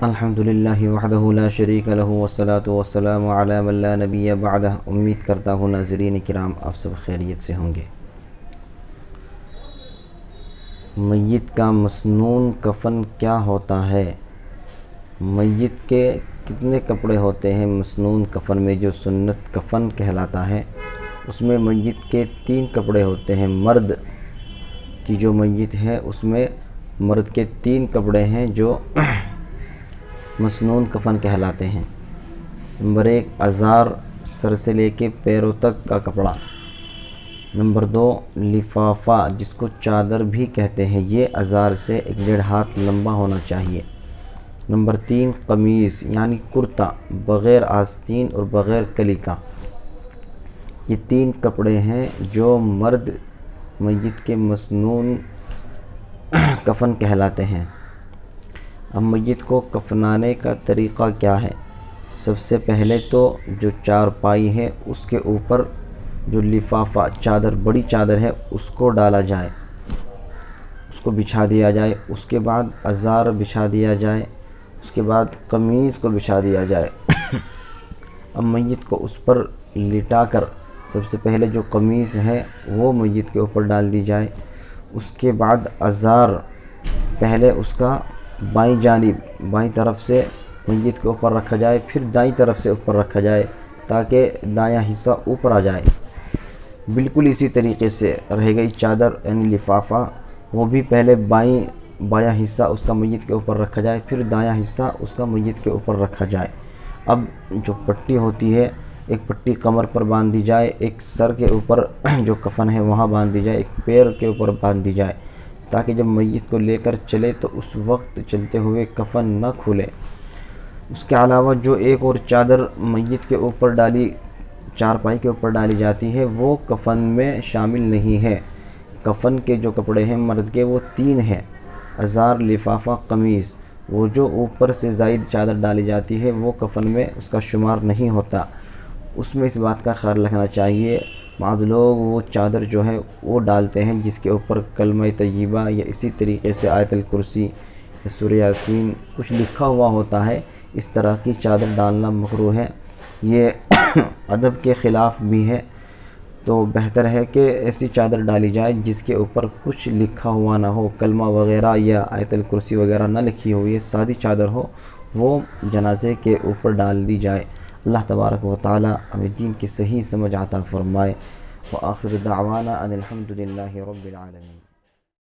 الحمدللہ وحدہ لا شریک لہ والصلاۃ والسلام علی من لا نبی بعدہ۔ امید کرتا ہوں ناظرین کرام آپ سب خیریت سے ہوں گے۔ میت کا مسنون کفن کیا ہوتا ہے؟ میت کے کتنے کپڑے ہوتے ہیں؟ مسنون کفن میں جو سنت کفن کہلاتا ہے اس میں میت کے 3 کپڑے ہوتے ہیں۔ مرد کی جو میت ہے اس میں مرد کے 3 کپڑے ہیں جو مسنون کفن کہلاتے ہیں۔ نمبر 1 ازار، سر سے لے کے پیروں تک کا کپڑا۔ نمبر 2 لفافہ، جس کو چادر بھی کہتے ہیں، یہ ازار سے 1.5 ہاتھ لمبا ہونا چاہیے۔ نمبر 3 قمیص یعنی کرتا، بغیر آستین اور بغیر کلی کا۔ یہ 3 کپڑے ہیں جو مرد میت کے مسنون کفن کہلاتے ہیں۔ اب میت کو کفنانے کا طریقہ کیا ہے؟ سب سے پہلے تو جو چارپائی ہے اس کے اوپر جو لفافہ، چادر، بڑی چادر ہے اس کو ڈالا جائے، اس کو بچھا دیا جائے۔ اس کے بعد ازار بچھا دیا جائے، اس کے بعد قمیص کو بچھا دیا جائے۔ اب میت کو اس پر لٹا کر سب سے پہلے جو قمیص ہے وہ میت کے اوپر ڈال دی جائے۔ اس کے بعد ازار پہلے اس کا بائیں جانب، بائیں طرف سے میت کے اوپر رکھا جائے، پھر دائیں طرف سے اوپر رکھا جائے تاکہ دایاں حصہ اوپر آ جائے۔ بالکل اسی طریقے سے رہ گئی چادر یعنی لفافہ، وہ بھی پہلے بایاں حصہ اس کا میت کے اوپر رکھا جائے، پھر دایاں حصہ اس کا میت کے اوپر رکھا جائے۔ اب جو پٹی ہوتی ہے، ایک پٹی کمر پر باندھ دی جائے، ایک سر کے اوپر جو کفن ہے وہاں باندھ دی جائے، ایک پیر کے اوپر باندھ دی جائے تاکہ جب میت کو لے کر چلے تو اس وقت چلتے ہوئے کفن نہ کھلے۔ اس کے علاوہ جو ایک اور چادر میت کے اوپر ڈالی، چارپائی کے اوپر ڈالی جاتی ہے، وہ کفن میں شامل نہیں ہے۔ کفن کے جو کپڑے ہیں مرد کے وہ 3 ہیں، ازار، لفافہ، قمیص۔ وہ جو اوپر سے زائد چادر ڈالی جاتی ہے وہ کفن میں اس کا شمار نہیں ہوتا۔ اس میں اس بات کا خیال رکھنا چاہیے، بعض لوگ وہ چادر جو ہے وہ ڈالتے ہیں جس کے اوپر کلمہ طیبہ یا اسی طریقے سے آیت الکرسی یا سورہ یاسین کچھ لکھا ہوا ہوتا ہے، اس طرح کی چادر ڈالنا مکروہ ہے، یہ ادب کے خلاف بھی ہے۔ تو بہتر ہے کہ ایسی چادر ڈالی جائے جس کے اوپر کچھ لکھا ہوا نہ ہو، کلمہ وغیرہ یا آیت الکرسی وغیرہ نہ لکھی ہوئی ہے، سادی چادر ہو، وہ جنازے کے اوپر ڈال دی جائے۔ اللہ تبارک و تعالی ہمیں دین کی صحیح سمجھ عطا فرمائے۔ وآخر دعوانا ان الحمد للہ رب العالمین۔